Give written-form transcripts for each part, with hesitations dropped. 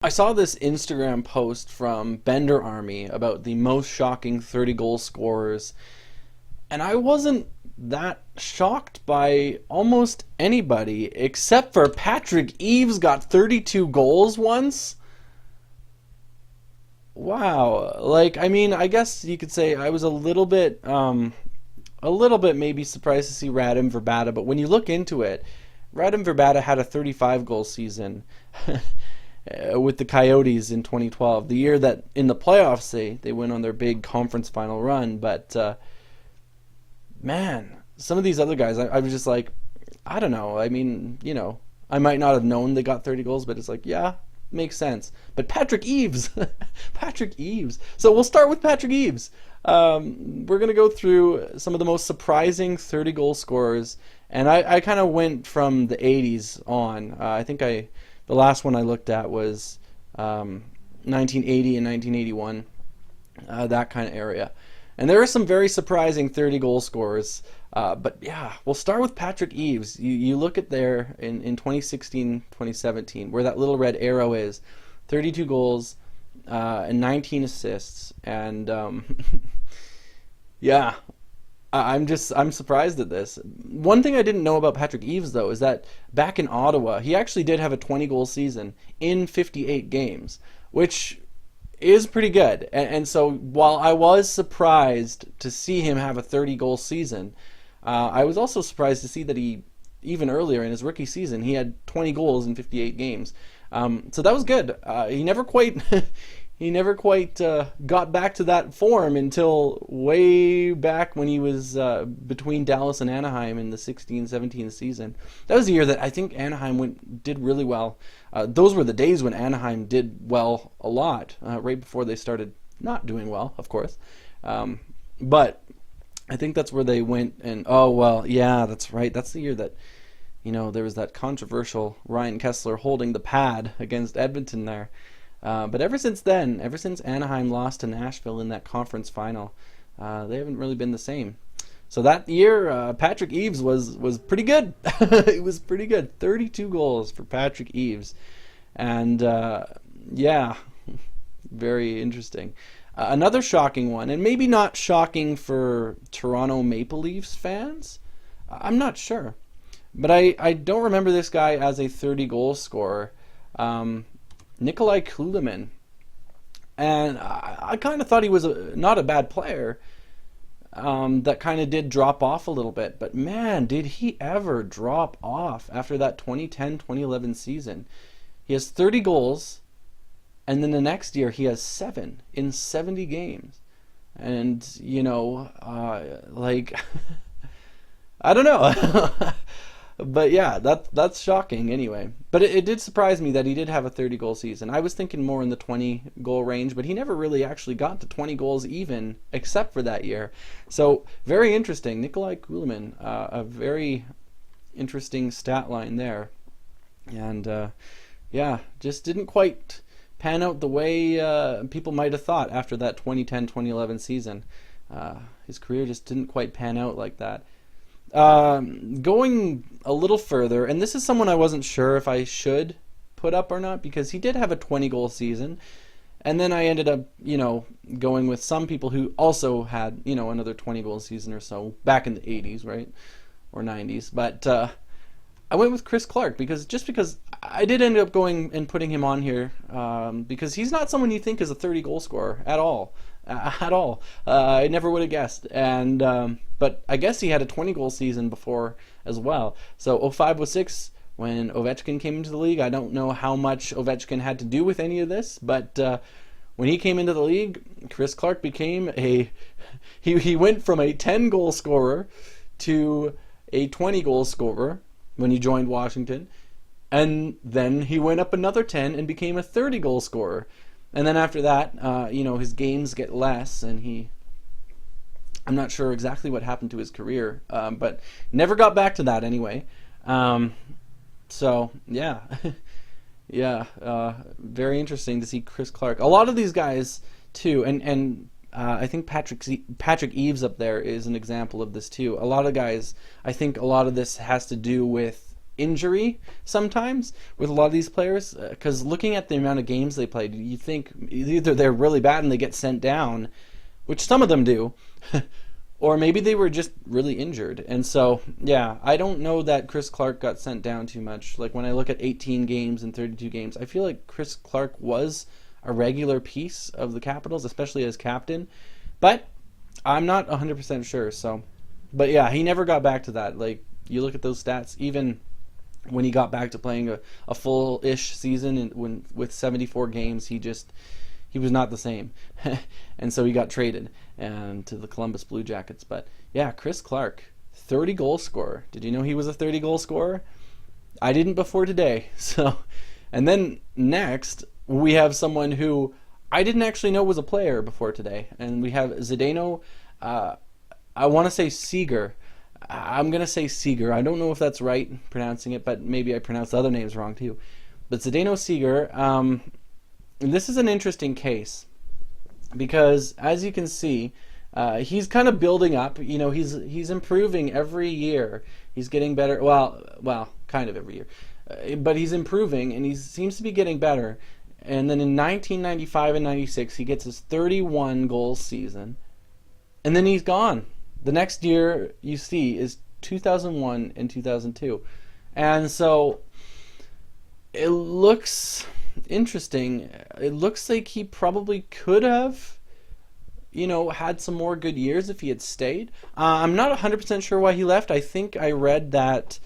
I saw this Instagram post from benderarmy about the most shocking 30 goal scorers, and I wasn't that shocked by almost anybody except for Patrick Eaves got 32 goals once. Wow. I mean, I guess you could say I was a little bit maybe surprised to see Radim Verbata, but when you look into it, Radim Verbata had a 35 goal season with the Coyotes in 2012, the year that in the playoffs they went on their big conference final run. But man, some of these other guys, I was just like, I don't know. I mean, I might not have known they got 30 goals, but it's like, yeah, makes sense. But Patrick Eaves, Patrick Eaves. So we'll start with Patrick Eaves. We're going to go through some of the most surprising 30 goal scorers. And I kind of went from the 80s on. I think the last one I looked at was 1980 and 1981, that kind of area. And there are some very surprising 30 goal scorers. But yeah, we'll start with Patrick Eaves. You look at there in 2016, 2017, where that little red arrow is, 32 goals and 19 assists. And yeah, I'm surprised at this. One thing I didn't know about Patrick Eaves, though, is that back in Ottawa, he actually did have a 20-goal season in 58 games, which is pretty good. And so while I was surprised to see him have a 30-goal season, I was also surprised to see that even earlier in his rookie season, he had 20 goals in 58 games. So that was good. He never quite got back to that form until way back when he was between Dallas and Anaheim in the 16-17 season. That was the year that I think Anaheim did really well. Those were the days when Anaheim did well a lot, right before they started not doing well, of course. But I think that's where they went and, oh, well, yeah, that's right. That's the year that, there was that controversial Ryan Kessler holding the pad against Edmonton there. But ever since then, ever since Anaheim lost to Nashville in that conference final, they haven't really been the same. So that year, Patrick Eaves was pretty good. It was pretty good. 32 goals for Patrick Eaves. And yeah, very interesting. Another shocking one, and maybe not shocking for Toronto Maple Leafs fans. I'm not sure. But I don't remember this guy as a 30-goal scorer. Nikolay Kulemin. And I kind of thought he was not a bad player. That kind of did drop off a little bit. But man, did he ever drop off after that 2010-2011 season. He has 30 goals, and then the next year he has 7 in 70 games. And, I don't know. But yeah, that's shocking anyway. But it did surprise me that he did have a 30-goal season. I was thinking more in the 20-goal range, but he never really actually got to 20 goals even, except for that year. So very interesting. Nikolay Kulemin, a very interesting stat line there. And yeah, just didn't quite pan out the way people might have thought after that 2010-2011 season. His career just didn't quite pan out like that. Going a little further, and this is someone I wasn't sure if I should put up or not, because he did have a 20-goal season, and then I ended up, going with some people who also had, another 20-goal season or so back in the 80s, right, or 90s, but I went with Chris Clark because I did end up going and putting him on here, because he's not someone you think is a 30-goal scorer at all. I never would have guessed. And but I guess he had a 20-goal season before as well. So 05-06, when Ovechkin came into the league, I don't know how much Ovechkin had to do with any of this, but when he came into the league, Chris Clark became he went from a 10-goal scorer to a 20-goal scorer when he joined Washington, and then he went up another 10 and became a 30-goal scorer. And then after that, his games get less, and I'm not sure exactly what happened to his career, but never got back to that anyway. So, yeah. Yeah, very interesting to see Chris Clark. A lot of these guys, too, and I think Patrick Eaves up there is an example of this, too. A lot of guys, I think a lot of this has to do with injury sometimes with a lot of these players, because looking at the amount of games they played, you think either they're really bad and they get sent down, which some of them do, or maybe they were just really injured. And so, yeah, I don't know that Chris Clark got sent down too much. Like when I look at 18 games and 32 games, I feel like Chris Clark was a regular piece of the Capitals, especially as captain. But I'm not 100% sure. So, but yeah, he never got back to that. Like you look at those stats, even when he got back to playing a full-ish season and with 74 games, he was not the same. And so he got traded and to the Columbus Blue Jackets. But yeah, Chris Clark, 30 goal scorer. Did you know he was a 30 goal scorer? I didn't before today. So, and then next we have someone who I didn't actually know was a player before today, and we have Zdeno. I want to say Seeger. I'm going to say Seeger. I don't know if that's right pronouncing it, but maybe I pronounced the other names wrong too. But Zdeno Seeger, this is an interesting case because, as you can see, he's kind of building up. You know, he's improving every year. He's getting better. Well, kind of every year, but he's improving, and he seems to be getting better. And then in 1995 and 96, he gets his 31 goal season, and then he's gone. The next year you see is 2001 and 2002. And so it looks interesting. It looks like he probably could have, had some more good years if he had stayed. I'm not 100% sure why he left. I think I read that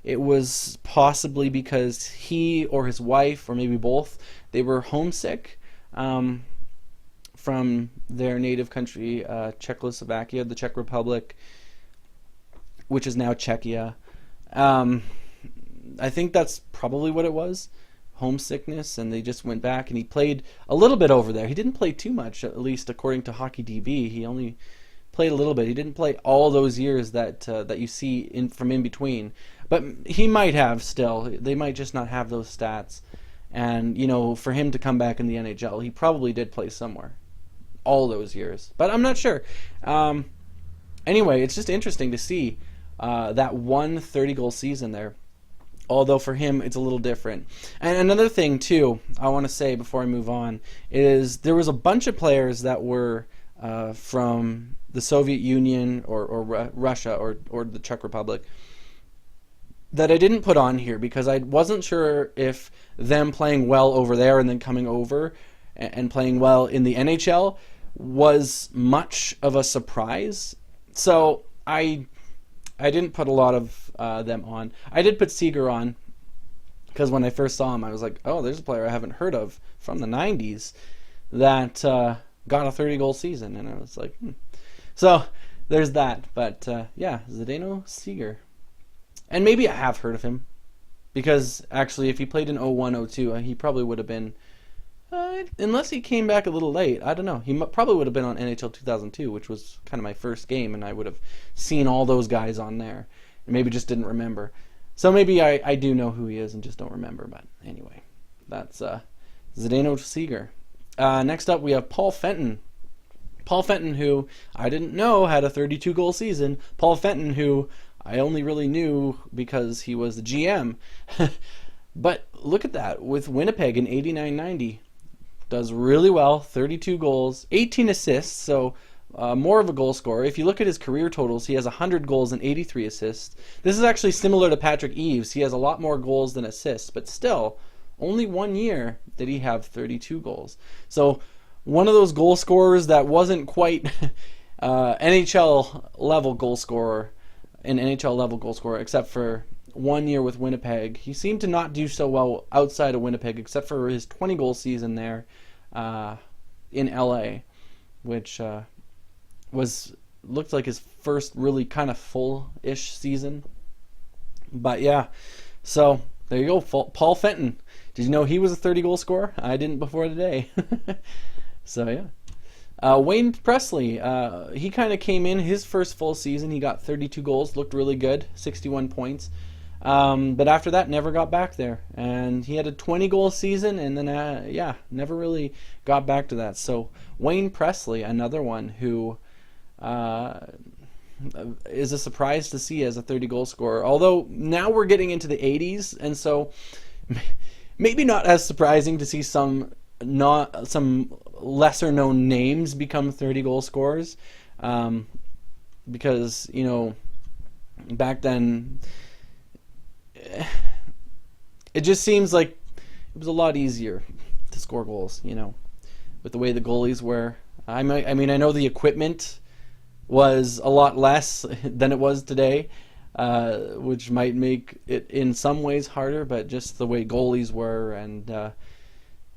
it was possibly because he or his wife, or maybe both, they were homesick from their native country, Czechoslovakia, the Czech Republic, which is now Czechia. I think that's probably what it was, homesickness, and they just went back, and he played a little bit over there. He didn't play too much, at least according to HockeyDB. He only played a little bit. He didn't play all those years that you see from in between. But he might have still. They might just not have those stats. And, for him to come back in the NHL, he probably did play somewhere all those years. But I'm not sure. Anyway, it's just interesting to see that one 30-goal season there. Although for him, it's a little different. And another thing, too, I want to say before I move on, is there was a bunch of players that were from the Soviet Union or Russia or the Czech Republic that I didn't put on here because I wasn't sure if them playing well over there and then coming over and playing well in the NHL was much of a surprise. So I didn't put a lot of them on. I did put Seeger on because when I first saw him, I was like, oh, there's a player I haven't heard of from the 90s that got a 30-goal season. And I was like, So there's that. But yeah, Zdeno Seeger. And maybe I have heard of him because actually if he played in 01-02, he probably would have been, unless he came back a little late, I don't know. He probably would have been on NHL 2002, which was kind of my first game, and I would have seen all those guys on there and maybe just didn't remember. So maybe I do know who he is and just don't remember. But anyway, that's Zdeno Seeger. Next up, we have Paul Fenton. Paul Fenton, who I didn't know had a 32-goal season. Paul Fenton, who I only really knew because he was the GM. But look at that. With Winnipeg in 89-90, does really well, 32 goals, 18 assists, so more of a goal scorer. If you look at his career totals, he has 100 goals and 83 assists. This is actually similar to Patrick Eaves. He has a lot more goals than assists, but still, only 1 year did he have 32 goals. So one of those goal scorers that wasn't quite NHL level goal scorer, an NHL level goal scorer, except for 1 year with Winnipeg. He seemed to not do so well outside of Winnipeg, except for his 20-goal season there in LA, which looked like his first really kind of full-ish season. But yeah, so there you go, Paul Fenton. Did you know he was a 30-goal scorer? I didn't before today. So yeah. Wayne Presley, he kind of came in his first full season. He got 32 goals, looked really good, 61 points. But after that, never got back there. And he had a 20-goal season, and then, never really got back to that. So Wayne Presley, another one who is a surprise to see as a 30-goal scorer. Although now we're getting into the 80s, and so maybe not as surprising to see some lesser known names become 30-goal scorers, because back then it just seems like it was a lot easier to score goals, with the way the goalies were. I know the equipment was a lot less than it was today, which might make it in some ways harder, but just the way goalies were, and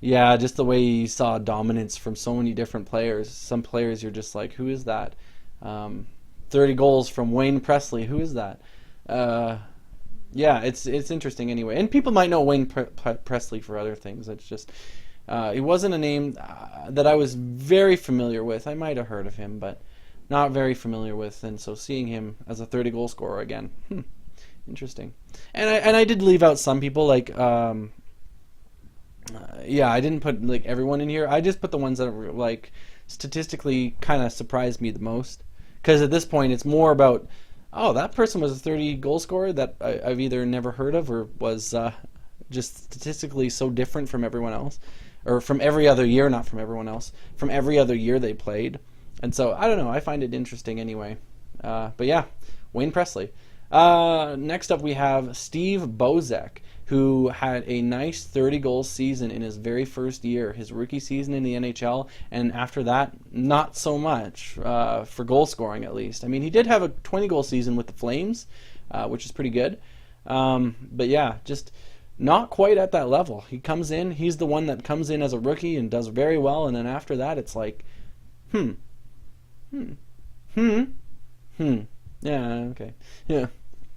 just the way you saw dominance from so many different players. Some players you're just like, who is that? 30 goals from Wayne Presley, who is that? It's interesting anyway. And people might know Wayne Presley for other things. It's just, it wasn't a name that I was very familiar with. I might have heard of him, but not very familiar with. And so seeing him as a 30-goal scorer again, interesting. And I did leave out some people, like, I didn't put like everyone in here. I just put the ones that were like statistically kind of surprised me the most. Because at this point, it's more about, that person was a 30-goal scorer that I've either never heard of or was just statistically so different from everyone else. Or from every other year, not from everyone else. From every other year they played. And so, I don't know, I find it interesting anyway. But yeah, Wayne Presley. Next up we have Steve Bozek, who had a nice 30-goal season in his very first year, his rookie season in the NHL, and after that, not so much, for goal scoring at least. I mean, he did have a 20-goal season with the Flames, which is pretty good. But yeah, just not quite at that level. He comes in, he's the one that comes in as a rookie and does very well, and then after that, it's like, yeah, okay, yeah.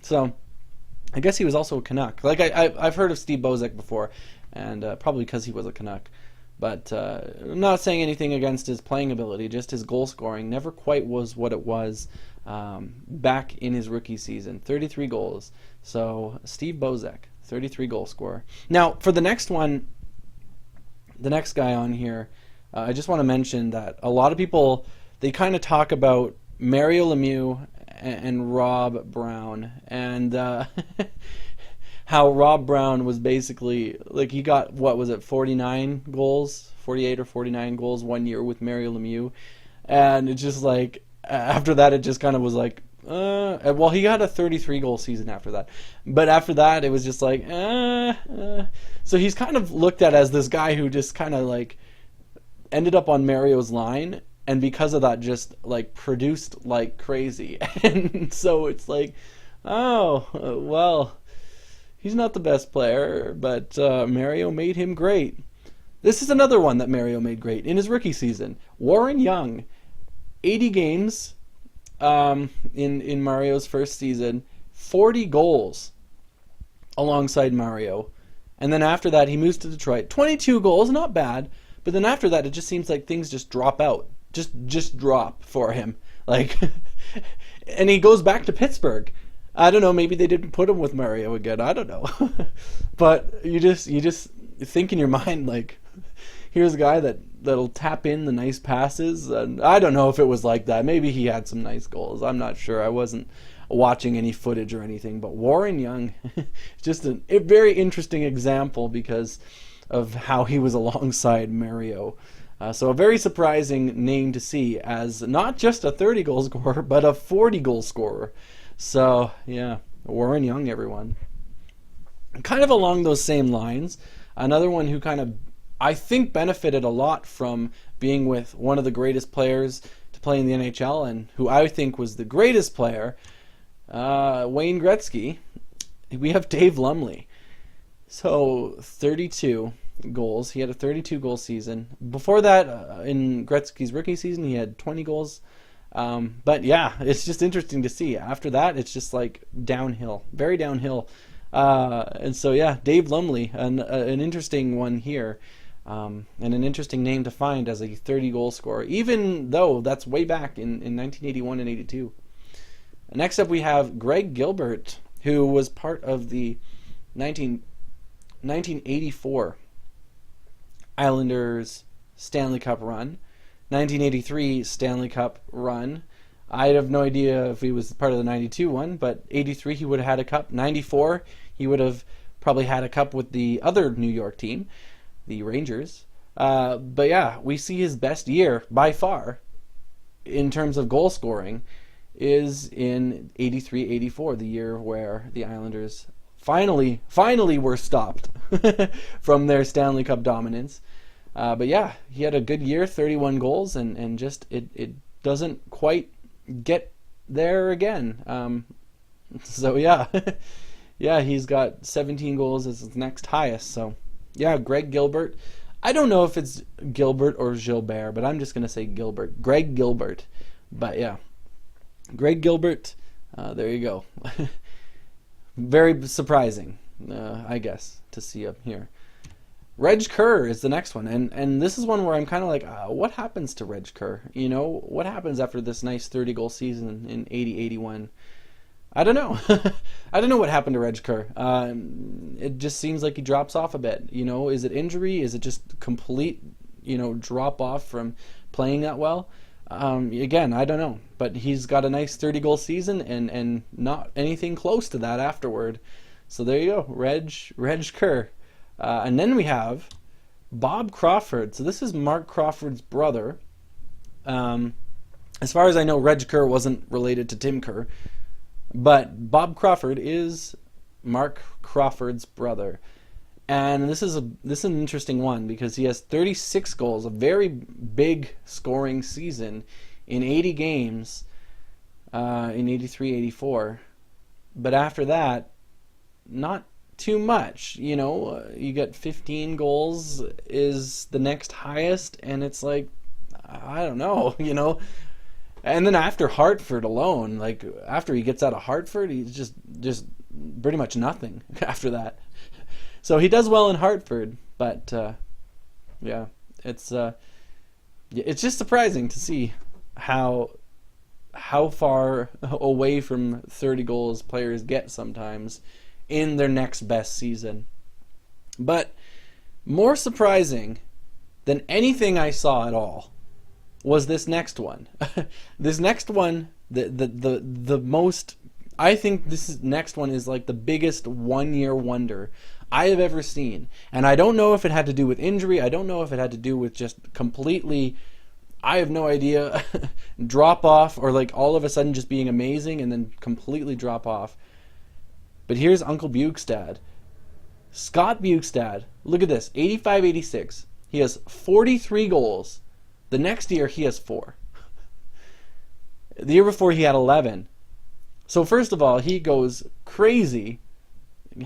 So I guess he was also a Canuck. Like I've heard of Steve Bozek before, and probably because he was a Canuck. But I'm not saying anything against his playing ability. Just his goal scoring never quite was what it was back in his rookie season. 33 goals. So Steve Bozek, 33 goal scorer. Now for the next one, the next guy on here, I just want to mention that a lot of people, they kind of talk about Mario Lemieux and Rob Brown, and how Rob Brown was basically, like, he got, 49 goals, 48 or 49 goals one year with Mario Lemieux, and it's just like, after that it just kind of was like, well, he got a 33-goal season after that, but after that it was just like, so he's kind of looked at as this guy who just kind of like ended up on Mario's line, and because of that just like produced like crazy. And so it's like, well, he's not the best player, but Mario made him great. This is another one that Mario made great in his rookie season. Warren Young, 80 games in Mario's first season, 40 goals alongside Mario. And then after that he moves to Detroit, 22 goals, not bad, but then after that it just seems like things just drop out. Just drop for him, like, and he goes back to Pittsburgh. I don't know, maybe they didn't put him with Mario again, I don't know. But you just think in your mind, like, here's a guy that'll tap in the nice passes, and I don't know if it was like that. Maybe he had some nice goals, I'm not sure. I wasn't watching any footage or anything, but Warren Young, just a very interesting example because of how he was alongside Mario. So a very surprising name to see as not just a 30-goal scorer, but a 40-goal scorer. So, yeah, Warren Young, everyone. Kind of along those same lines, another one who kind of, I think, benefited a lot from being with one of the greatest players to play in the NHL, and who I think was the greatest player, Wayne Gretzky. We have Dave Lumley. So, 32 goals. He had a 32-goal season. Before that, in Gretzky's rookie season, he had 20 goals. But yeah, it's just interesting to see. After that, it's just like downhill, very downhill. And so yeah, Dave Lumley, an interesting one here, and an interesting name to find as a 30-goal scorer, even though that's way back in 1981 and 82. Next up, we have Greg Gilbert, who was part of the 1984 Islanders Stanley Cup run, 1983 Stanley Cup run, I have no idea if he was part of the 92 one, but 83 he would have had a cup. 94 he would have probably had a cup with the other New York team, the Rangers. But yeah, we see his best year by far in terms of goal scoring is in 83-84, the year where the Islanders finally were stopped from their Stanley Cup dominance. But yeah, he had a good year, 31 goals, and just it doesn't quite get there again. So yeah, yeah, he's got 17 goals as his next highest. So yeah, Greg Gilbert. I don't know if it's Gilbert or Gilbert, but I'm just going to say Gilbert. Greg Gilbert. But yeah, Greg Gilbert, there you go. Very surprising, I guess, to see him here. Reg Kerr is the next one, and this is one where I'm kind of like, what happens to Reg Kerr? You know, what happens after this nice 30-goal season in 80-81? I don't know. I don't know what happened to Reg Kerr. It just seems like he drops off a bit. You know, is it injury? Is it just complete, drop off from playing that well? Again, I don't know. But he's got a nice 30-goal season and not anything close to that afterward. So there you go, Reg Kerr. And then we have Bob Crawford. So this is Mark Crawford's brother. As far as I know, Reg Kerr wasn't related to Tim Kerr. But Bob Crawford is Mark Crawford's brother. And this is an interesting one because he has 36 goals, a very big scoring season in 80 games in 83-84. But after that, not too much. You get 15 goals is the next highest, and it's like, I don't know, And then after Hartford alone, like after he gets out of Hartford, he's just pretty much nothing after that. So he does well in Hartford, but yeah, it's just surprising to see how far away from 30 goals players get sometimes in their next best season. But more surprising than anything I saw at all was this next one. This next one, the most, I think next one is like the biggest 1 year wonder I have ever seen. And I don't know if it had to do with injury. I don't know if it had to do with just completely, I have no idea, drop off, or like all of a sudden just being amazing and then completely drop off. But here's Uncle Bukestad. Scott Bukestad, look at this, 85-86. He has 43 goals. The next year, he has 4. The year before, he had 11. So first of all, he goes crazy,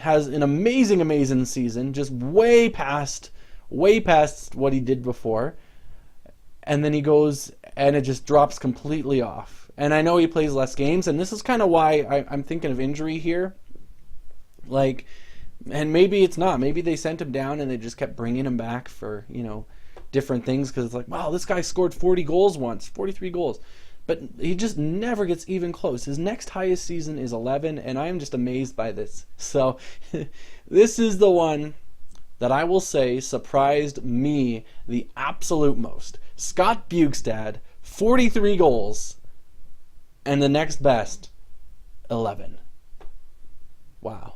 has an amazing season, just way past what he did before. And then he goes, and it just drops completely off. And I know he plays less games, and this is kind of why I'm thinking of injury here. Like, and maybe it's not. Maybe they sent him down, and they just kept bringing him back for, different things, because it's like, wow, this guy scored 40 goals once, 43 goals. But he just never gets even close. His next highest season is 11, and I am just amazed by this. So this is the one that I will say surprised me the absolute most. Scott Bukestad, 43 goals, and the next best, 11. Wow.